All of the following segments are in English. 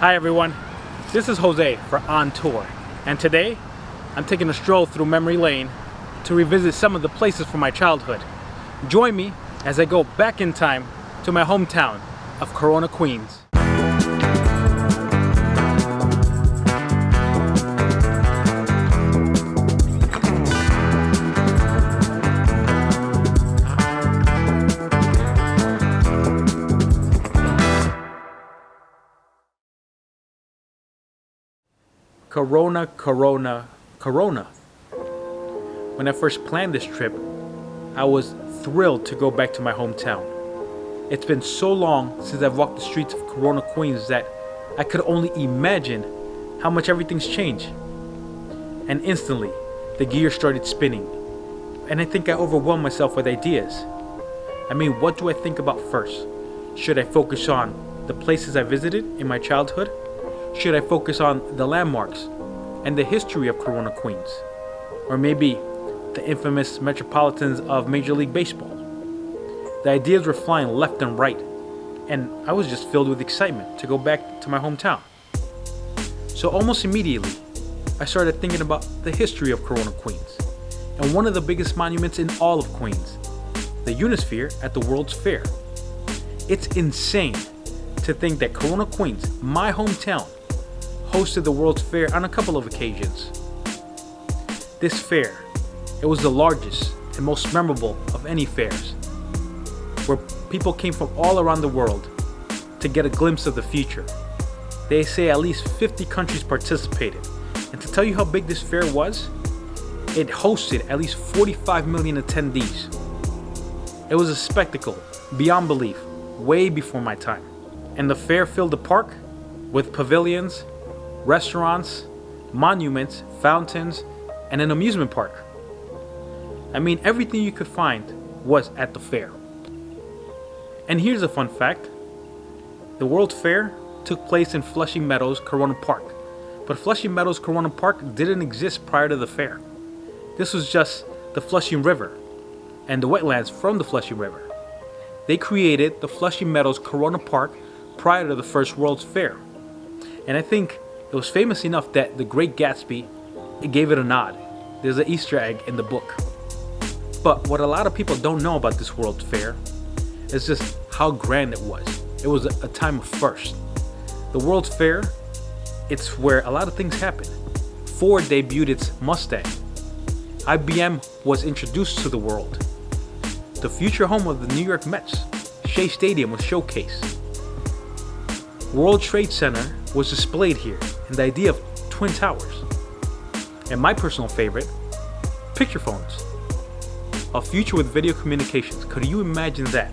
Hi everyone, this is Jose for On Tour, and today I'm taking a stroll through memory lane to revisit some of the places from my childhood. Join me as I go back in time to my hometown of Corona, Queens. Corona. When I first planned this trip, I was thrilled to go back to my hometown. It's been so long since I've walked the streets of Corona, Queens that I could only imagine how much everything's changed. And instantly, the gears started spinning. And I think I overwhelmed myself with ideas. I mean, what do I think about first? Should I focus on the places I visited in my childhood? Should I focus on the landmarks and the history of Corona, Queens? Or maybe the infamous metropolitans of Major League Baseball? The ideas were flying left and right, and I was just filled with excitement to go back to my hometown. So almost immediately, I started thinking about the history of Corona, Queens, and one of the biggest monuments in all of Queens, the Unisphere at the World's Fair. It's insane to think that Corona, Queens, my hometown, hosted the World's Fair on a couple of occasions. This fair, it was the largest and most memorable of any fairs, where people came from all around the world to get a glimpse of the future. They say at least 50 countries participated, and to tell you how big this fair was, it hosted at least 45 million attendees. It was a spectacle beyond belief, way before my time. And the fair filled the park with pavilions, restaurants, monuments, fountains, and an amusement park. I mean, everything you could find was at the fair. And here's a fun fact. The World Fair took place in Flushing Meadows, Corona Park. But Flushing Meadows, Corona Park didn't exist prior to the fair. This was just the Flushing River and the wetlands from the Flushing River. They created the Flushing Meadows, Corona Park prior to the first World's Fair. And I think it was famous enough that The Great Gatsby, it gave it a nod. There's an Easter egg in the book. But what a lot of people don't know about this World's Fair is just how grand it was. It was a time of first. The World's Fair, it's where a lot of things happen. Ford debuted its Mustang. IBM was introduced to the world. The future home of the New York Mets, Shea Stadium, was showcased. World Trade Center was displayed here, and the idea of Twin Towers. And my personal favorite, picture phones. A future with video communications. Could you imagine that?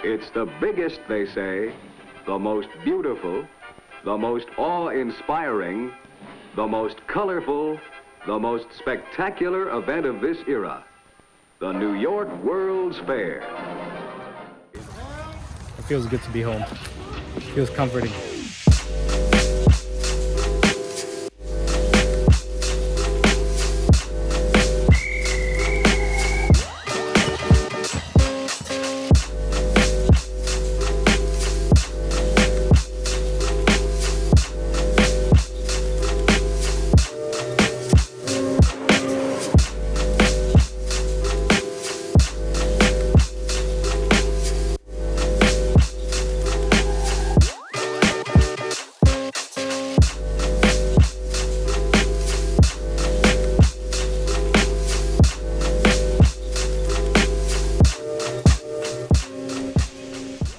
It's the biggest, they say, the most beautiful, the most awe-inspiring, the most colorful, the most spectacular event of this era, the New York World's Fair. It feels good to be home. It feels comforting.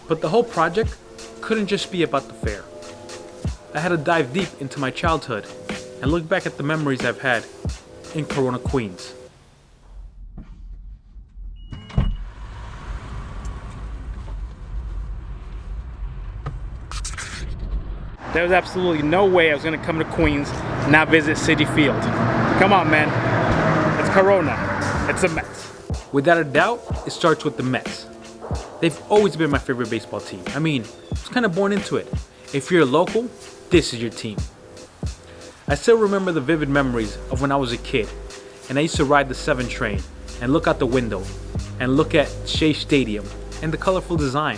But the whole project couldn't just be about the fair. I had to dive deep into my childhood and look back at the memories I've had in Corona, Queens. There was absolutely no way I was going to come to Queens and not visit Citifield. Come on, man. It's Corona. It's the Mets. Without a doubt, it starts with the Mets. They've always been my favorite baseball team. I mean, I was kind of born into it. If you're local, this is your team. I still remember the vivid memories of when I was a kid and I used to ride the 7 train and look out the window and look at Shea Stadium and the colorful design.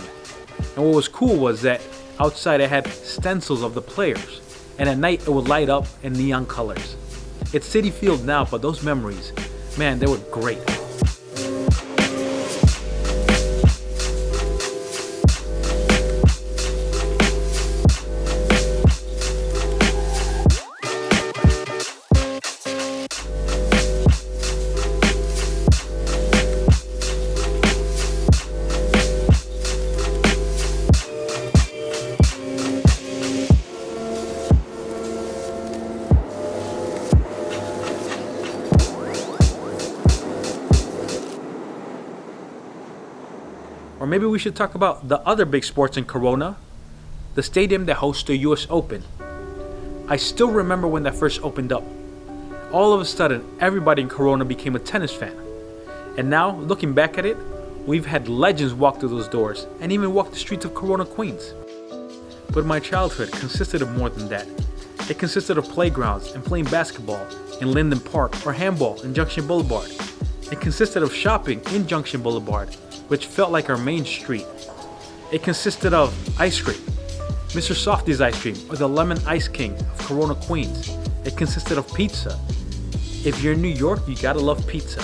And what was cool was that outside I had stencils of the players, and at night it would light up in neon colors. It's Citifield now, but those memories, man, they were great. Or maybe we should talk about the other big sports in Corona, the stadium that hosts the US Open. I still remember when that first opened up. All of a sudden, everybody in Corona became a tennis fan. And now, looking back at it, we've had legends walk through those doors and even walk the streets of Corona, Queens. But my childhood consisted of more than that. It consisted of playgrounds and playing basketball in Linden Park or handball in Junction Boulevard. It consisted of shopping in Junction Boulevard, which felt like our main street. It consisted of ice cream, Mr. Softy's ice cream or the Lemon Ice King of Corona, Queens. It consisted of pizza. If you're in New York, you gotta love pizza.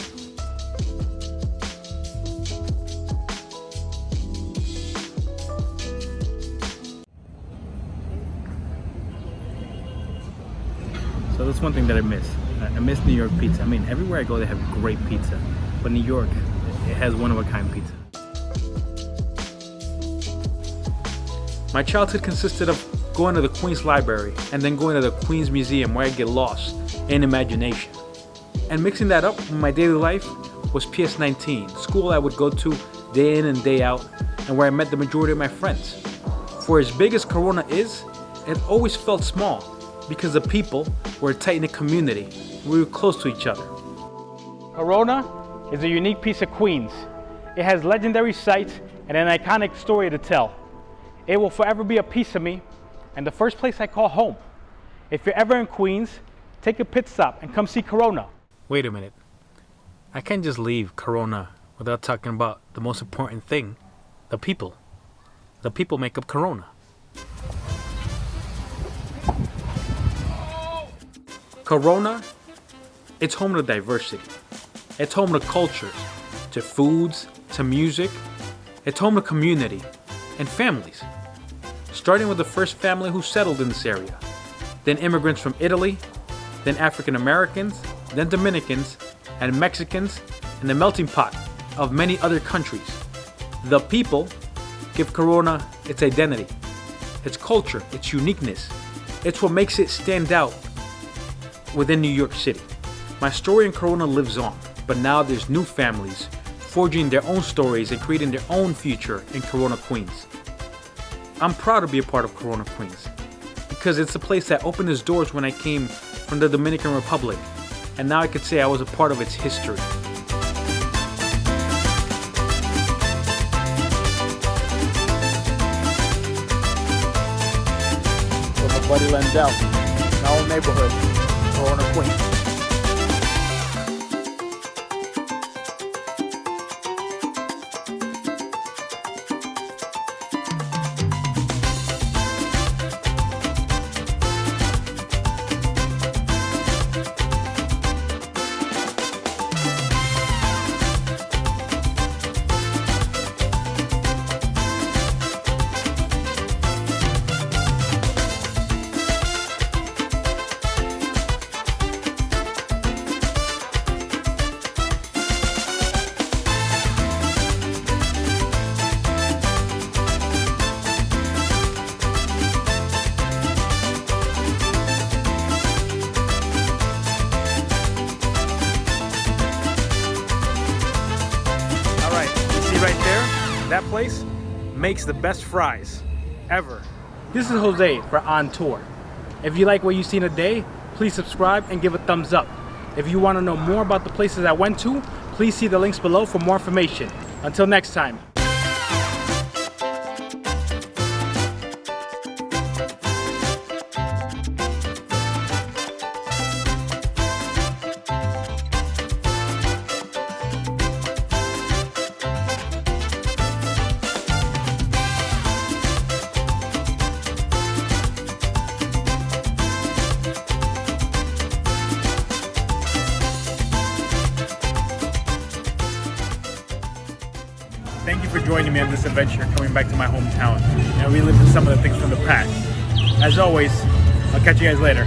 So that's one thing that I miss. I miss New York pizza. I mean, everywhere I go they have great pizza, but New York, it has one-of-a-kind pizza. My childhood consisted of going to the Queens Library and then going to the Queens Museum where I get lost in imagination. And mixing that up with my daily life was PS19, school I would go to day in and day out and where I met the majority of my friends. For as big as Corona is, it always felt small because the people were a tight-knit community. We were close to each other. Corona is a unique piece of Queens. It has legendary sights and an iconic story to tell. It will forever be a piece of me and the first place I call home. If you're ever in Queens, take a pit stop and come see Corona. Wait a minute. I can't just leave Corona without talking about the most important thing, the people. The people make up Corona. Corona, it's home to diversity. It's home to cultures, to foods, to music. It's home to community and families. Starting with the first family who settled in this area, then immigrants from Italy, then African Americans, then Dominicans, and Mexicans, and the melting pot of many other countries. The people give Corona its identity, its culture, its uniqueness. It's what makes it stand out within New York City. My story in Corona lives on, but now there's new families forging their own stories and creating their own future in Corona, Queens. I'm proud to be a part of Corona, Queens, because it's a place that opened its doors when I came from the Dominican Republic, and now I could say I was a part of its history. With my buddy Lendell, my own neighborhood, Corona, Queens. Right there, that place makes the best fries ever. This is Jose for On Tour. If you like what you see today, please subscribe and give a thumbs up. If you want to know more about the places I went to, please see the links below for more information. Until next time. thank you for joining me on this adventure coming back to my hometown and reliving some of the things from the past. As always, I'll catch you guys later.